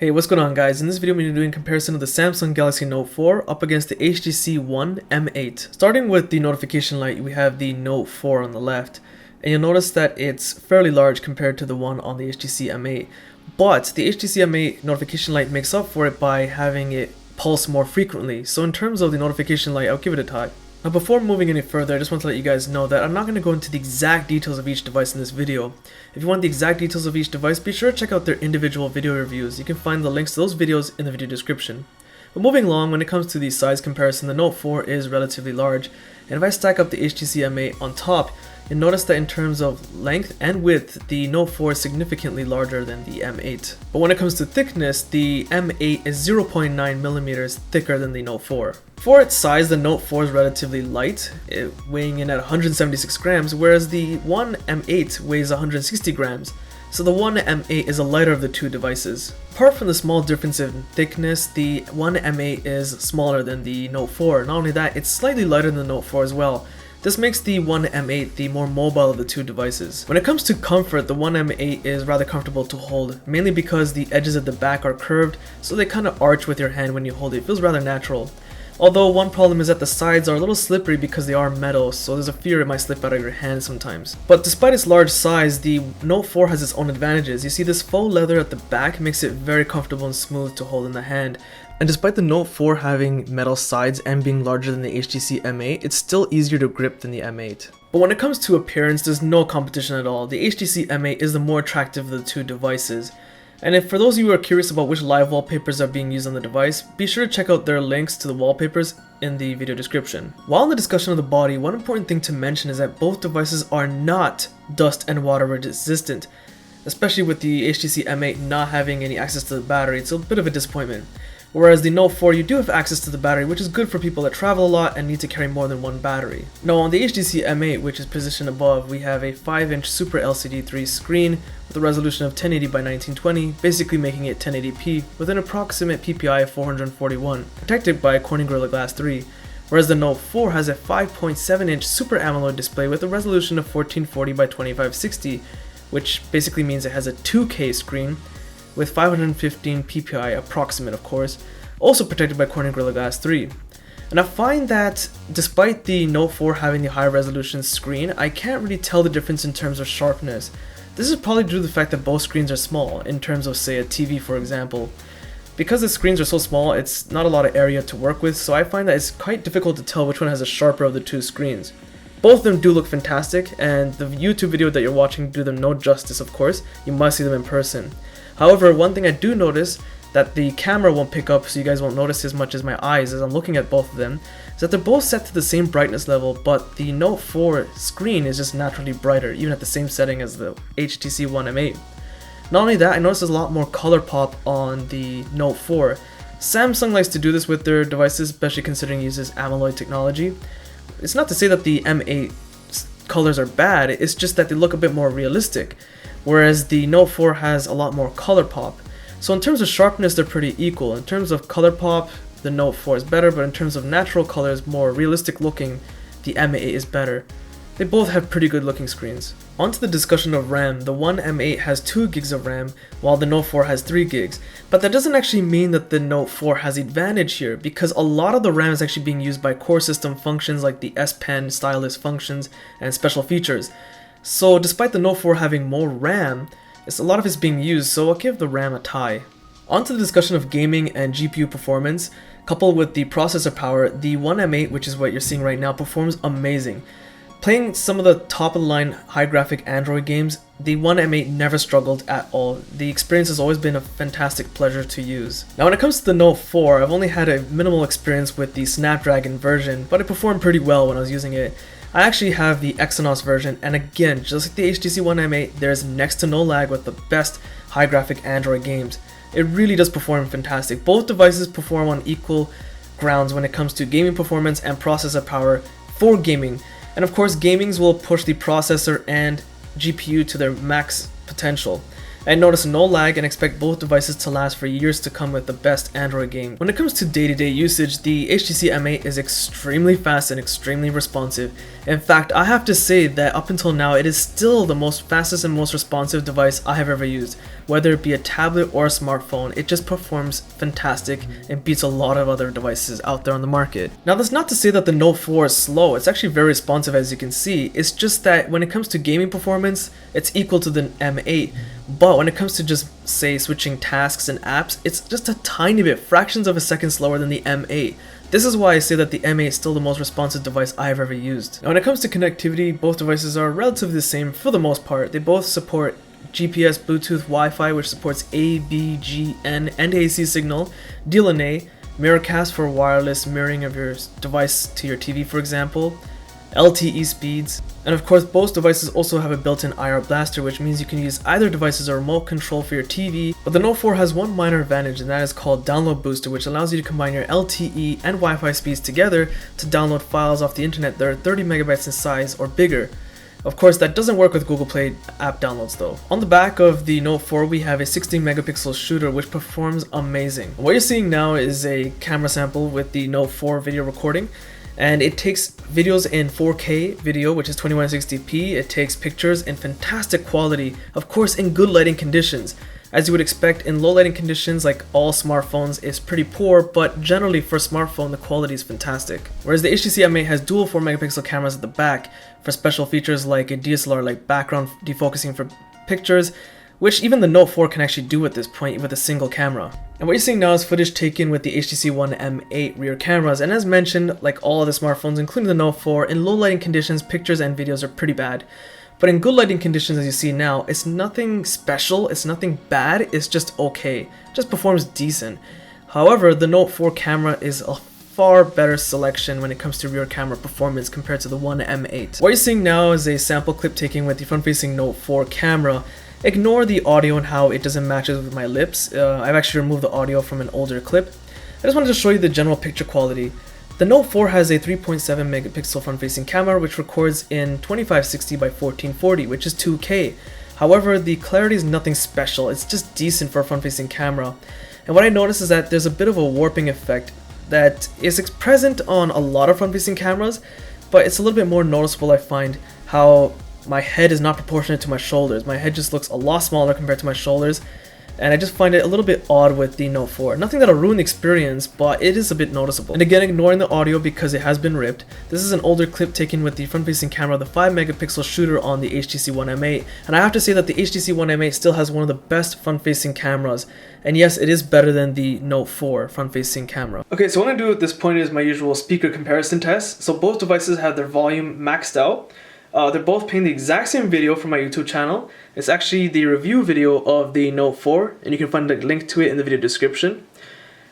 Hey, what's going on guys? In this video I'm going to be doing a comparison of the Samsung Galaxy Note 4 up against the HTC One M8. Starting with the notification light, we have the Note 4 on the left, and you'll notice that it's fairly large compared to the one on the HTC M8. But the HTC M8 notification light makes up for it by having it pulse more frequently. So in terms of the notification light, I'll give it a tie. Now before moving any further, I just want to let you guys know that I'm not going to go into the exact details of each device in this video. If you want the exact details of each device, be sure to check out their individual video reviews. You can find the links to those videos in the video description. But moving along, when it comes to the size comparison, the Note 4 is relatively large. And if I stack up the HTC M8 on top, you'll notice that in terms of length and width, the Note 4 is significantly larger than the M8. But when it comes to thickness, the M8 is 0.9 millimeters thicker than the Note 4. For its size, the Note 4 is relatively light, weighing in at 176 grams, whereas the One M8 weighs 160 grams. So the One M8 is a lighter of the two devices. Apart from the small difference in thickness, the One M8 is smaller than the Note 4. Not only that, it's slightly lighter than the Note 4 as well. This makes the One M8 the more mobile of the two devices. When it comes to comfort, the One M8 is rather comfortable to hold, mainly because the edges at the back are curved, so they kind of arch with your hand when you hold it. It feels rather natural. Although one problem is that the sides are a little slippery because they are metal, so there's a fear it might slip out of your hand sometimes. But despite its large size, the Note 4 has its own advantages. You see, this faux leather at the back makes it very comfortable and smooth to hold in the hand. And despite the Note 4 having metal sides and being larger than the HTC M8, it's still easier to grip than the M8. But when it comes to appearance, there's no competition at all. The HTC M8 is the more attractive of the two devices. And if for those of you who are curious about which live wallpapers are being used on the device, be sure to check out their links to the wallpapers in the video description. While in the discussion of the body, one important thing to mention is that both devices are not dust and water resistant, especially with the HTC M8 not having any access to the battery. It's a bit of a disappointment. Whereas the Note 4, you do have access to the battery, which is good for people that travel a lot and need to carry more than one battery. Now on the HTC M8, which is positioned above, we have a 5-inch Super LCD 3 screen with a resolution of 1080 by 1920, basically making it 1080p with an approximate PPI of 441, protected by Corning Gorilla Glass 3. Whereas the Note 4 has a 5.7-inch Super AMOLED display with a resolution of 1440 by 2560, which basically means it has a 2K screen with 515 PPI approximate, of course, also protected by Corning Gorilla Glass 3. And I find that despite the Note 4 having the high resolution screen, I can't really tell the difference in terms of sharpness. This is probably due to the fact that both screens are small, in terms of say a TV for example. Because the screens are so small, it's not a lot of area to work with, so I find that it's quite difficult to tell which one has a sharper of the two screens. Both of them do look fantastic, and the YouTube video that you're watching do them no justice, of course. You must see them in person. However, one thing I do notice that the camera won't pick up, so you guys won't notice as much as my eyes as I'm looking at both of them, is that they're both set to the same brightness level, but the Note 4 screen is just naturally brighter, even at the same setting as the HTC One M8. Not only that, I noticed there's a lot more color pop on the Note 4. Samsung likes to do this with their devices, especially considering it uses AMOLED technology. It's not to say that the M8 colors are bad, it's just that they look a bit more realistic, whereas the Note 4 has a lot more color pop. So in terms of sharpness, they're pretty equal. In terms of color pop, the Note 4 is better, but in terms of natural colors, more realistic looking, the M8 is better. They both have pretty good looking screens. On to the discussion of RAM. The One M8 has 2 gigs of RAM, while the Note 4 has 3 gigs. But that doesn't actually mean that the Note 4 has advantage here, because a lot of the RAM is actually being used by core system functions like the S Pen, stylus functions, and special features. So despite the Note 4 having more RAM, a lot of it's being used, so I'll give the RAM a tie. On to the discussion of gaming and GPU performance. Coupled with the processor power, the One M8, which is what you're seeing right now, performs amazing. Playing some of the top-of-the-line high-graphic Android games, the One M8 never struggled at all. The experience has always been a fantastic pleasure to use. Now when it comes to the Note 4, I've only had a minimal experience with the Snapdragon version, but it performed pretty well when I was using it. I actually have the Exynos version, and again, just like the HTC One M8, there's next to no lag with the best high-graphic Android games. It really does perform fantastic. Both devices perform on equal grounds when it comes to gaming performance and processor power for gaming. And of course, gamings will push the processor and GPU to their max potential. and notice no lag and expect both devices to last for years to come with the best Android game. When it comes to day-to-day usage, the HTC M8 is extremely fast and extremely responsive. In fact, I have to say that up until now, it is still the most fastest and most responsive device I have ever used. Whether it be a tablet or a smartphone, it just performs fantastic and beats a lot of other devices out there on the market. Now, that's not to say that the Note 4 is slow. It's actually very responsive, as you can see. It's just that when it comes to gaming performance, it's equal to the M8. But when it comes to just, say, switching tasks and apps, it's just a tiny bit, fractions of a second slower than the M8. This is why I say that the M8 is still the most responsive device I've ever used. Now, when it comes to connectivity, both devices are relatively the same for the most part. They both support GPS, Bluetooth, Wi-Fi, which supports A, B, G, N, and AC signal, DLNA, Miracast for wireless mirroring of your device to your TV, for example, LTE speeds, and of course both devices also have a built-in IR blaster, which means you can use either device as a remote control for your TV. But the Note 4 has one minor advantage, and that is called Download Booster, which allows you to combine your LTE and Wi-Fi speeds together to download files off the internet that are 30 megabytes in size or bigger. Of course, that doesn't work with Google Play app downloads though. On the back of the Note 4, we have a 16 megapixel shooter which performs amazing. What you're seeing now is a camera sample with the Note 4 video recording, and it takes videos in 4K video, which is 2160p. It takes pictures in fantastic quality, of course in good lighting conditions. As you would expect, in low lighting conditions, like all smartphones, it's pretty poor, but generally for a smartphone the quality is fantastic. Whereas the HTC M8 has dual 4 megapixel cameras at the back for special features like a DSLR, like background defocusing for pictures, which even the Note 4 can actually do at this point with a single camera. And what you're seeing now is footage taken with the HTC One M8 rear cameras, and as mentioned, like all other smartphones including the Note 4, in low lighting conditions pictures and videos are pretty bad. But in good lighting conditions, as you see now, it's nothing special, it's nothing bad, it's just okay. It just performs decent. However, the Note 4 camera is a far better selection when it comes to rear camera performance compared to the One M8. What you're seeing now is a sample clip taken with the front-facing Note 4 camera. Ignore the audio and how it doesn't match with my lips. I've actually removed the audio from an older clip. I just wanted to show you the general picture quality. The Note 4 has a 3.7 megapixel front-facing camera which records in 2560 by 1440, which is 2K. However, the clarity is nothing special, it's just decent for a front-facing camera. And what I noticed is that there's a bit of a warping effect that is present on a lot of front-facing cameras, but it's a little bit more noticeable, I find, how my head is not proportionate to my shoulders. My head just looks a lot smaller compared to my shoulders, and I just find it a little bit odd with the Note 4. Nothing that'll ruin the experience, but it is a bit noticeable. And again, ignoring the audio because it has been ripped, this is an older clip taken with the front-facing camera, the 5 megapixel shooter on the HTC One M8, and I have to say that the HTC One M8 still has one of the best front-facing cameras, and yes, it is better than the Note 4 front-facing camera. Okay, so what I'm going to do at this point is my usual speaker comparison test. So both devices have their volume maxed out. They're both playing the exact same video from my YouTube channel. It's actually the review video of the Note 4, and you can find the link to it in the video description.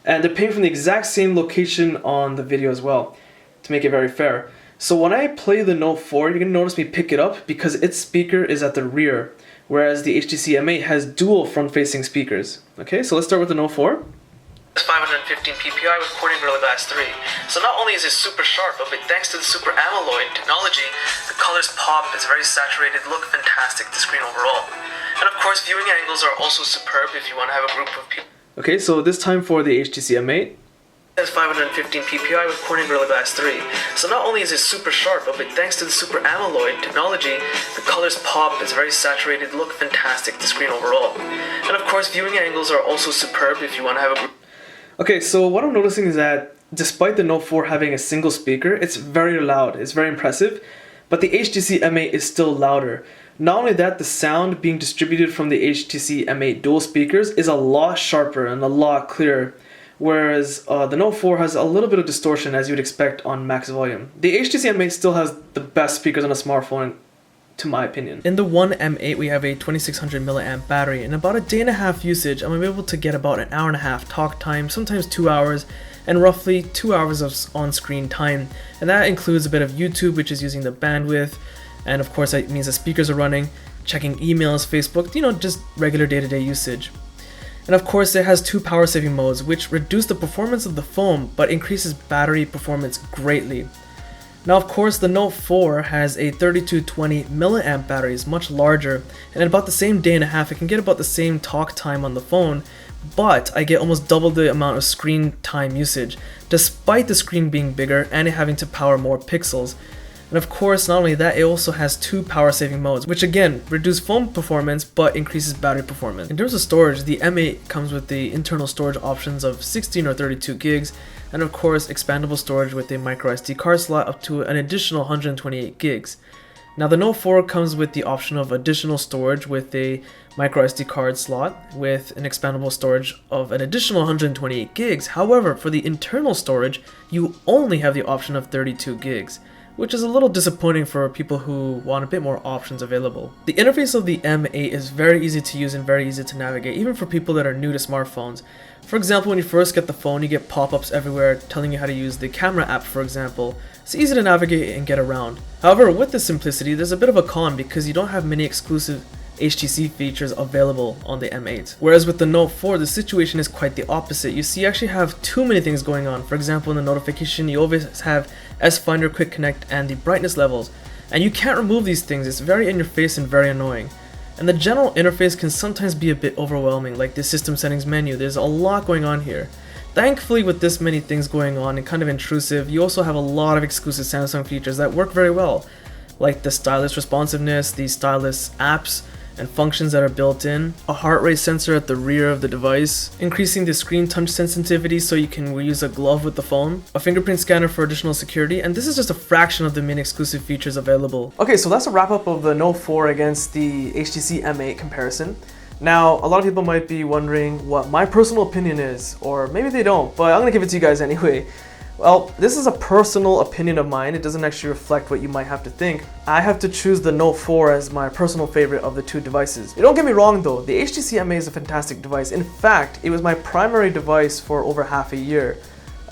And they're playing from the exact same location on the video as well, to make it very fair. So when I play the Note 4, you're going to notice me pick it up because its speaker is at the rear, whereas the HTC M8 has dual front-facing speakers. Okay, so let's start with the Note 4. 515 ppi with Corning Gorilla Glass 3. So not only is it super sharp, but thanks to the Super AMOLED technology, the colors pop, it's very saturated, look fantastic, the screen overall. And of course, viewing angles are also superb if you want to have a group of people. Okay, so this time for the HTC M8. 515 ppi with Corning Gorilla Glass 3. So not only is it super sharp, but thanks to the Super AMOLED technology, the colors pop, it's very saturated, look fantastic, the screen overall. And of course, viewing angles are also superb if you want to have a group. Okay, so what I'm noticing is that despite the Note 4 having a single speaker, it's very loud, it's very impressive, but the HTC M8 is still louder. Not only that, the sound being distributed from the HTC M8 dual speakers is a lot sharper and a lot clearer, whereas the Note 4 has a little bit of distortion as you would expect on max volume. The HTC M8 still has the best speakers on a smartphone, to my opinion. In the One M8 we have a 2600 milliamp battery, and about a day and a half usage I'm able to get about an hour and a half talk time, sometimes 2 hours, and roughly 2 hours of on-screen time, and that includes a bit of YouTube, which is using the bandwidth, and of course that means the speakers are running, checking emails, Facebook, you know, just regular day-to-day usage. And of course it has two power saving modes which reduce the performance of the phone but increases battery performance greatly. Now of course the Note 4 has a 3220 milliamp battery, it's much larger, and in about the same day and a half it can get about the same talk time on the phone, but I get almost double the amount of screen time usage, despite the screen being bigger and it having to power more pixels. And of course, not only that, it also has 2 power saving modes, which again reduce phone performance but increases battery performance. In terms of storage, the M8 comes with the internal storage options of 16 or 32 gigs, and of course expandable storage with a micro SD card slot up to an additional 128 gigs. Now the Note 4 comes with the option of additional storage with a micro SD card slot with an expandable storage of an additional 128 gigs. However, for the internal storage, you only have the option of 32 gigs. Which is a little disappointing for people who want a bit more options available. The interface of the M8 is very easy to use and very easy to navigate, even for people that are new to smartphones. For example, when you first get the phone, you get pop-ups everywhere telling you how to use the camera app, for example. It's easy to navigate and get around. However, with this simplicity, there's a bit of a con because you don't have many exclusive HTC features available on the M8. Whereas with the Note 4, the situation is quite the opposite. You see, you actually have too many things going on. For example, in the notification, you always have S-Finder, Quick Connect, and the brightness levels. And you can't remove these things, it's very in your face and very annoying. And the general interface can sometimes be a bit overwhelming, like the system settings menu. There's a lot going on here. Thankfully, with this many things going on and kind of intrusive, you also have a lot of exclusive Samsung features that work very well, like the stylus responsiveness, the stylus apps, and functions that are built in, a heart rate sensor at the rear of the device, increasing the screen touch sensitivity so you can use a glove with the phone, a fingerprint scanner for additional security, and this is just a fraction of the main exclusive features available. Okay, so that's a wrap up of the Note 4 against the HTC M8 comparison. Now, a lot of people might be wondering what my personal opinion is, or maybe they don't, but I'm gonna give it to you guys anyway. Well, this is a personal opinion of mine. It doesn't actually reflect what you might have to think. I have to choose the Note 4 as my personal favorite of the two devices. Don't get me wrong though, the HTC M8 is a fantastic device. In fact, it was my primary device for over half a year.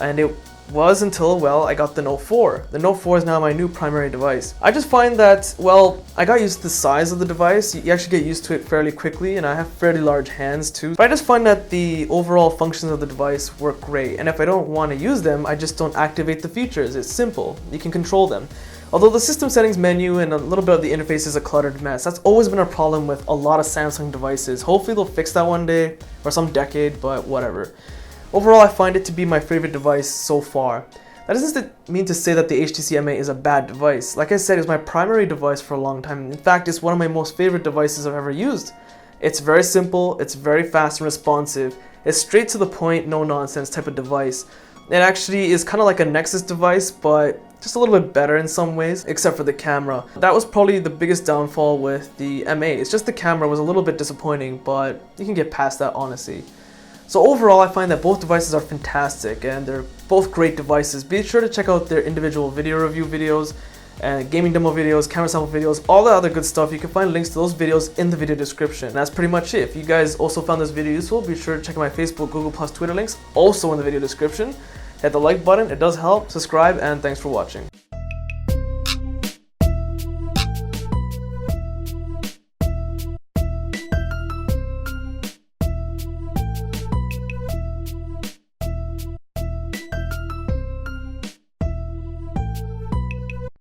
And it was until, well, I got the Note 4. The Note 4 is now my new primary device. I just find that, well, I got used to the size of the device. You actually get used to it fairly quickly, and I have fairly large hands too. But I just find that the overall functions of the device work great, and if I don't want to use them, I just don't activate the features. It's simple. You can control them. Although the system settings menu and a little bit of the interface is a cluttered mess, that's always been a problem with a lot of Samsung devices. Hopefully they'll fix that one day, or some decade, but whatever. Overall, I find it to be my favorite device so far. That doesn't mean to say that the HTC M8 is a bad device. Like I said, it's my primary device for a long time. In fact, it's one of my most favorite devices I've ever used. It's very simple, it's very fast and responsive, it's straight to the point, no nonsense type of device. It actually is kind of like a Nexus device, but just a little bit better in some ways, except for the camera. That was probably the biggest downfall with the M8. It's just the camera was a little bit disappointing, but you can get past that honestly. So overall, I find that both devices are fantastic and they're both great devices. Be sure to check out their individual video review videos and gaming demo videos, camera sample videos, all the other good stuff. You can find links to those videos in the video description. And that's pretty much it. If you guys also found this video useful, be sure to check out my Facebook, Google+, Twitter links, also in the video description. Hit the like button, it does help. Subscribe, and thanks for watching.